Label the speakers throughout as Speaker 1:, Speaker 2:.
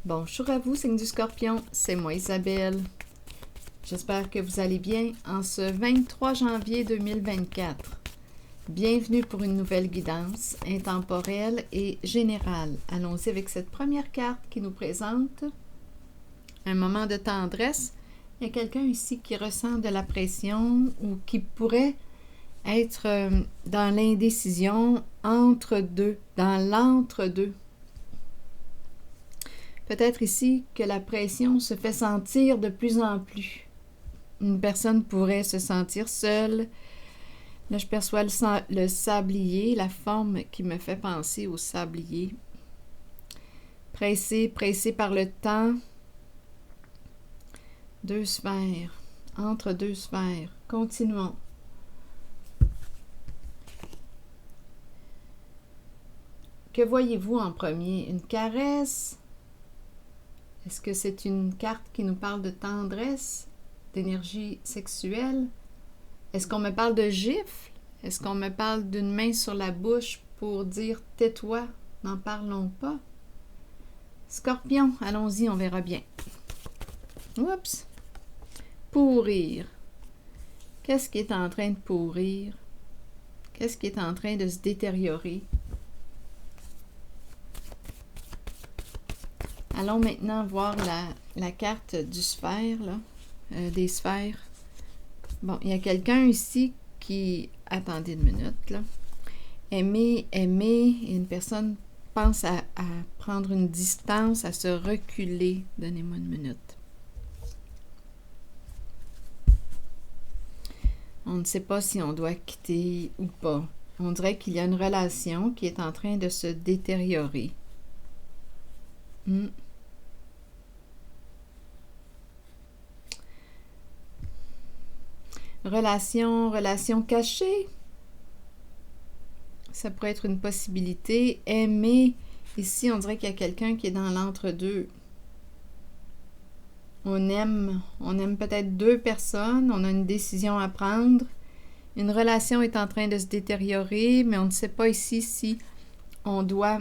Speaker 1: Bonjour à vous, signe du Scorpion, c'est moi Isabelle. J'espère que vous allez bien en ce 23 janvier 2024. Bienvenue pour une nouvelle guidance intemporelle et générale. Allons-y avec cette première carte qui nous présente un moment de tendresse. Il y a quelqu'un ici qui ressent de la pression ou qui pourrait être dans l'indécision entre deux, dans l'entre-deux. Peut-être ici que la pression se fait sentir de plus en plus. Une personne pourrait se sentir seule. Là, je perçois le sablier, la forme qui me fait penser au sablier. Pressé par le temps. Deux sphères, entre deux sphères. Continuons. Que voyez-vous en premier? Une caresse? Est-ce que c'est une carte qui nous parle de tendresse, d'énergie sexuelle? Est-ce qu'on me parle de gifle? Est-ce qu'on me parle d'une main sur la bouche pour dire « tais-toi, n'en parlons pas ». Scorpion, allons-y, on verra bien. Oups! Pourrir. Qu'est-ce qui est en train de pourrir? Qu'est-ce qui est en train de se détériorer? Allons maintenant voir la carte du sphère, là, des sphères. Bon, il y a quelqu'un ici qui... Attendez une minute, là. Aimer, et une personne pense à prendre une distance, à se reculer. Donnez-moi une minute. On ne sait pas si on doit quitter ou pas. On dirait qu'il y a une relation qui est en train de se détériorer. Relation cachée. Ça pourrait être une possibilité. Aimer. Ici, on dirait qu'il y a quelqu'un qui est dans l'entre-deux. On aime peut-être deux personnes. On a une décision à prendre. Une relation est en train de se détériorer, mais on ne sait pas ici si on doit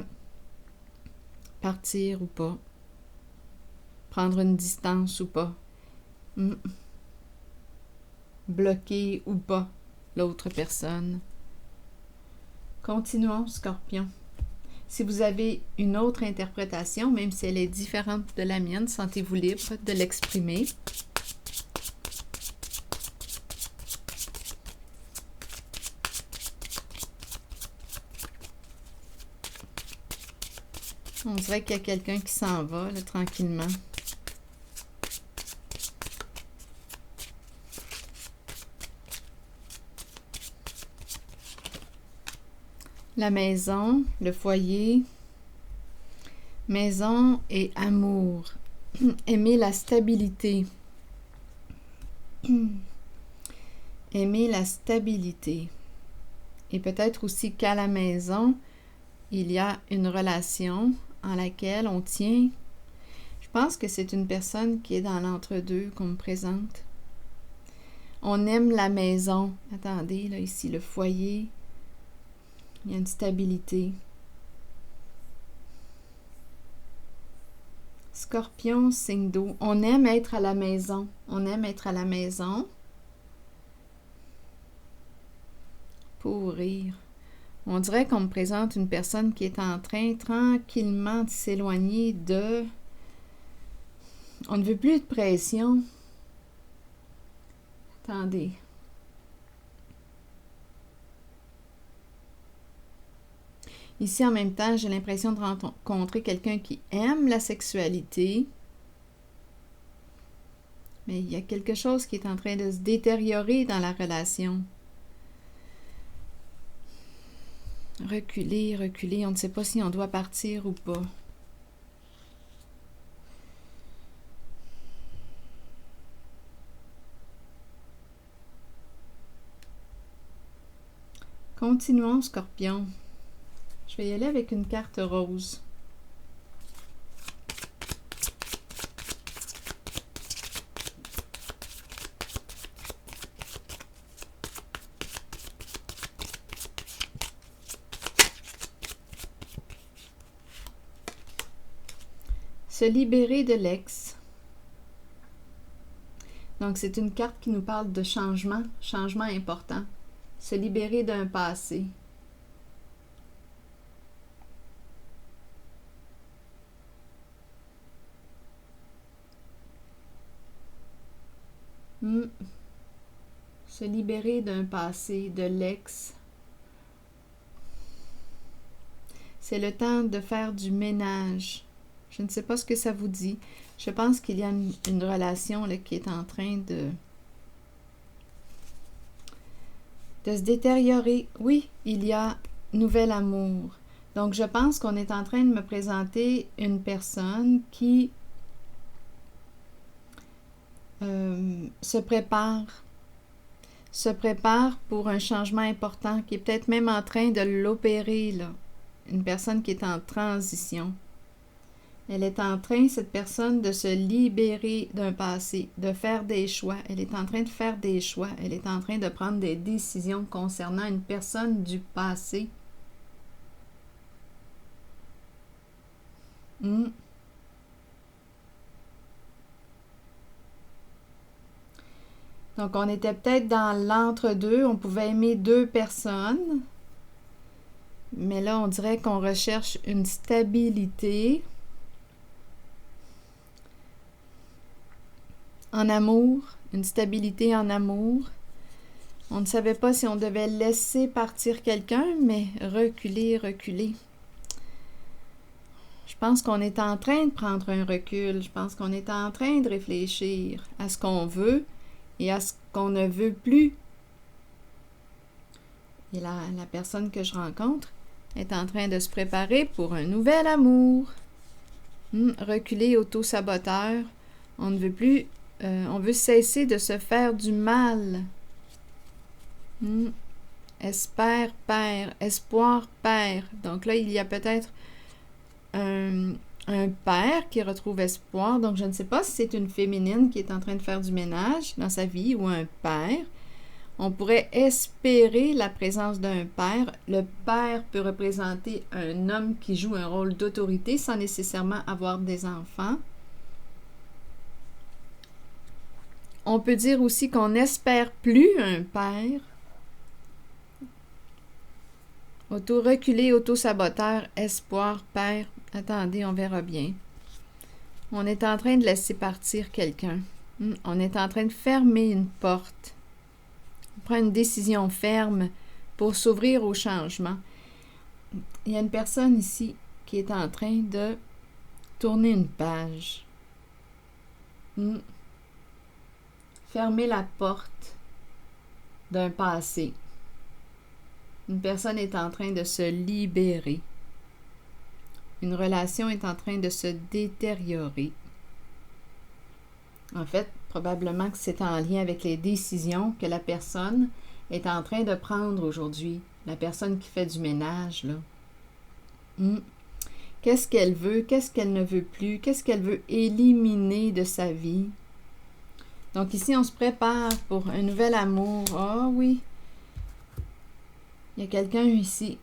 Speaker 1: partir ou pas. Prendre une distance ou pas. Bloquer ou pas l'autre personne. Continuons, Scorpion. Si vous avez une autre interprétation, même si elle est différente de la mienne, sentez-vous libre de l'exprimer. On dirait qu'il y a quelqu'un qui s'en va, là, tranquillement. La maison, le foyer, maison et amour. Aimer la stabilité. Aimer la stabilité. Et peut-être aussi qu'à la maison, il y a une relation en laquelle on tient. Je pense que c'est une personne qui est dans l'entre-deux qu'on me présente. On aime la maison. Attendez, là, ici, le foyer. Il y a une stabilité. Scorpion, signe d'eau. On aime être à la maison. On aime être à la maison. Pourrir. On dirait qu'on me présente une personne qui est en train tranquillement de s'éloigner de... On ne veut plus de pression. Attendez. Ici, en même temps, j'ai l'impression de rencontrer quelqu'un qui aime la sexualité. Mais il y a quelque chose qui est en train de se détériorer dans la relation. Reculer, on ne sait pas si on doit partir ou pas. Continuons, Scorpion. Je vais y aller avec une carte rose. Se libérer de l'ex. Donc, c'est une carte qui nous parle de changement, changement important. Se libérer d'un passé. Se libérer d'un passé, de l'ex. C'est le temps de faire du ménage. Je ne sais pas ce que ça vous dit. Je pense qu'il y a une relation là, qui est en train de se détériorer. Oui, il y a nouvel amour. Donc, je pense qu'on est en train de me présenter une personne qui se prépare pour un changement important, qui est peut-être même en train de l'opérer, là. Une personne qui est en transition. Elle est en train, cette personne, de se libérer d'un passé, de faire des choix. Elle est en train de faire des choix. Elle est en train de prendre des décisions concernant une personne du passé. Donc, on était peut-être dans l'entre-deux. On pouvait aimer deux personnes. Mais là, on dirait qu'on recherche une stabilité en amour, une stabilité en amour. On ne savait pas si on devait laisser partir quelqu'un, mais reculer. Je pense qu'on est en train de prendre un recul. Je pense qu'on est en train de réfléchir à ce qu'on veut et à ce qu'on ne veut plus. Et la personne que je rencontre est en train de se préparer pour un nouvel amour. Reculer, auto-saboteur. On ne veut plus... on veut cesser de se faire du mal. Espère perd, espoir perd. Donc là, il y a peut-être un père qui retrouve espoir. Donc, je ne sais pas si c'est une féminine qui est en train de faire du ménage dans sa vie ou un père. On pourrait espérer la présence d'un père. Le père peut représenter un homme qui joue un rôle d'autorité sans nécessairement avoir des enfants. On peut dire aussi qu'on n'espère plus un père. Auto-reculé, auto-saboteur, espoir, père. Attendez, on verra bien. On est en train de laisser partir quelqu'un. On est en train de fermer une porte. On prend une décision ferme pour s'ouvrir au changement. Il y a une personne ici qui est en train de tourner une page. Fermer la porte d'un passé. Une personne est en train de se libérer. Une relation est en train de se détériorer. En fait, probablement que c'est en lien avec les décisions que la personne est en train de prendre aujourd'hui. La personne qui fait du ménage, là. Qu'est-ce qu'elle veut? Qu'est-ce qu'elle ne veut plus? Qu'est-ce qu'elle veut éliminer de sa vie? Donc ici, on se prépare pour un nouvel amour. Ah oui! Il y a quelqu'un ici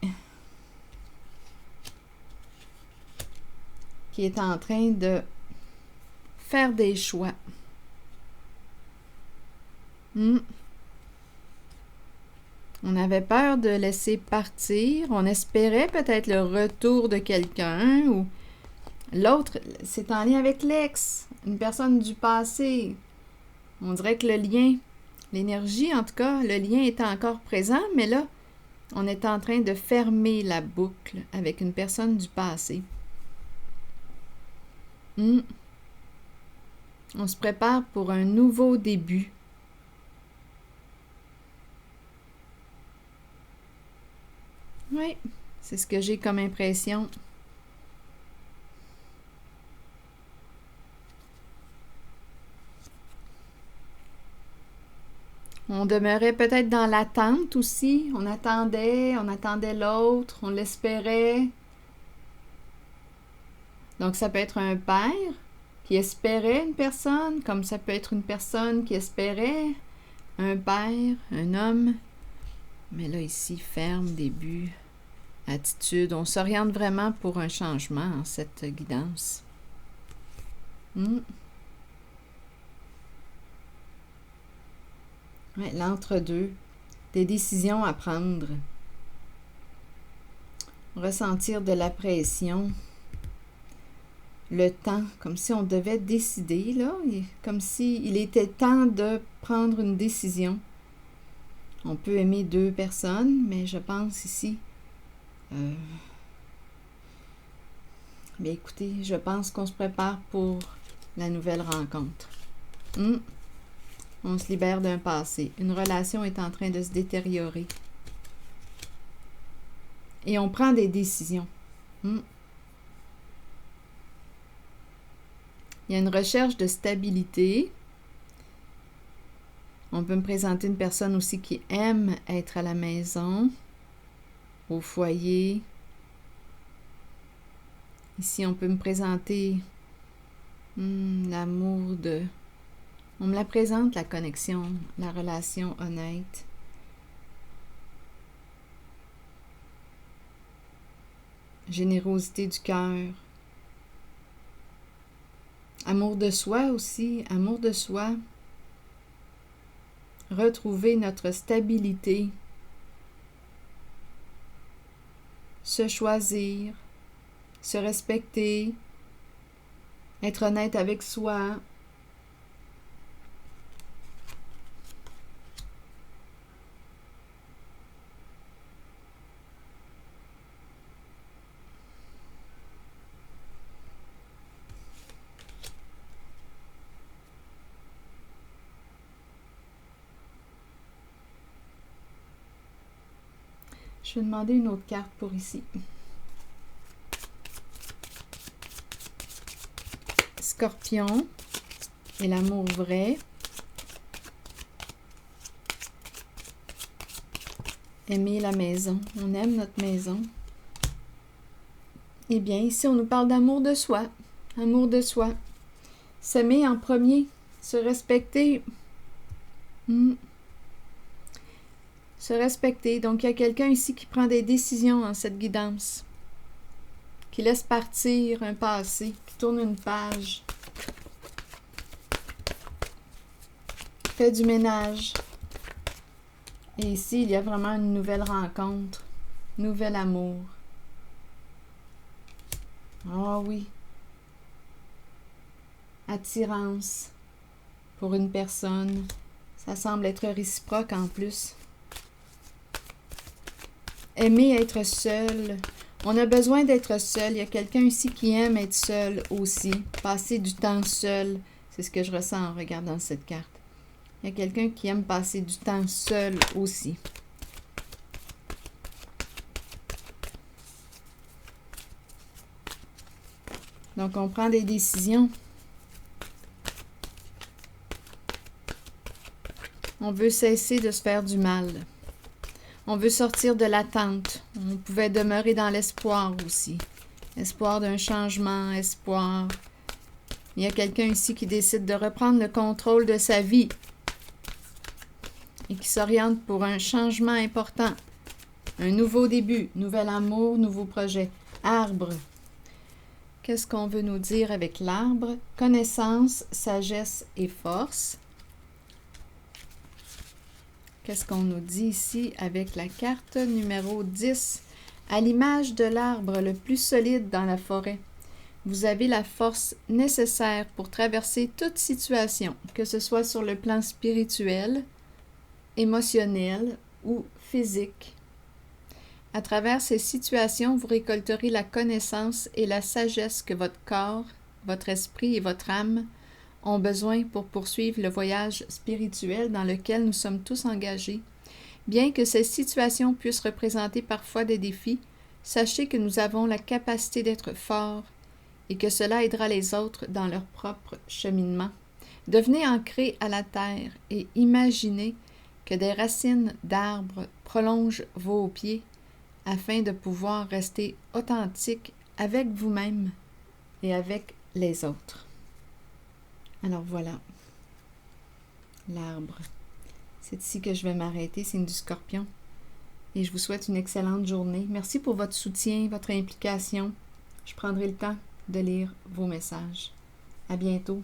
Speaker 1: qui est en train de faire des choix. On avait peur de laisser partir. On espérait peut-être le retour de quelqu'un ou l'autre, c'est en lien avec l'ex, une personne du passé. On dirait que le lien, l'énergie en tout cas, le lien est encore présent, mais là, on est en train de fermer la boucle avec une personne du passé. On se prépare pour un nouveau début. Oui, c'est ce que j'ai comme impression. On demeurait peut-être dans l'attente aussi. On attendait l'autre, on l'espérait. Donc, ça peut être un père qui espérait une personne, comme ça peut être une personne qui espérait un père, un homme. Mais là, ici, ferme, début, attitude. On s'oriente vraiment pour un changement en cette guidance. Ouais, l'entre-deux. Des décisions à prendre. Ressentir de la pression. Le temps, comme si on devait décider, là. Comme s'il était temps de prendre une décision. On peut aimer deux personnes, mais je pense ici... Bien, écoutez, je pense qu'on se prépare pour la nouvelle rencontre. On se libère d'un passé. Une relation est en train de se détériorer. Et on prend des décisions. Il y a une recherche de stabilité. On peut me présenter une personne aussi qui aime être à la maison, au foyer. Ici, on peut me présenter l'amour de... On me la présente, la connexion, la relation honnête. Générosité du cœur. Amour de soi aussi, amour de soi. Retrouver notre stabilité. Se choisir. Se respecter. Être honnête avec soi. Je vais demander une autre carte pour ici. Scorpion et l'amour vrai. Aimer la maison. On aime notre maison. Eh bien, ici, on nous parle d'amour de soi. Amour de soi. S'aimer en premier. Se respecter. Se respecter. Donc, il y a quelqu'un ici qui prend des décisions en cette guidance. Qui laisse partir un passé. Qui tourne une page. Qui fait du ménage. Et ici, il y a vraiment une nouvelle rencontre. Nouvel amour. Oh oui. Attirance pour une personne. Ça semble être réciproque en plus. Aimer être seul. On a besoin d'être seul. Il y a quelqu'un ici qui aime être seul aussi. Passer du temps seul. C'est ce que je ressens en regardant cette carte. Il y a quelqu'un qui aime passer du temps seul aussi. Donc, on prend des décisions. On veut cesser de se faire du mal. On veut sortir de l'attente. On pouvait demeurer dans l'espoir aussi. Espoir d'un changement, espoir. Il y a quelqu'un ici qui décide de reprendre le contrôle de sa vie et qui s'oriente pour un changement important. Un nouveau début, nouvel amour, nouveau projet. Arbre. Qu'est-ce qu'on veut nous dire avec l'arbre? Connaissance, sagesse et force. Qu'est-ce qu'on nous dit ici avec la carte numéro 10? À l'image de l'arbre le plus solide dans la forêt, vous avez la force nécessaire pour traverser toute situation, que ce soit sur le plan spirituel, émotionnel ou physique. À travers ces situations, vous récolterez la connaissance et la sagesse que votre corps, votre esprit et votre âme ont besoin pour poursuivre le voyage spirituel dans lequel nous sommes tous engagés. Bien que ces situations puissent représenter parfois des défis, sachez que nous avons la capacité d'être forts et que cela aidera les autres dans leur propre cheminement. Devenez ancrés à la terre et imaginez que des racines d'arbres prolongent vos pieds afin de pouvoir rester authentique avec vous-même et avec les autres. Alors voilà, l'arbre. C'est ici que je vais m'arrêter, c'est du Scorpion. Et je vous souhaite une excellente journée. Merci pour votre soutien, votre implication. Je prendrai le temps de lire vos messages. À bientôt.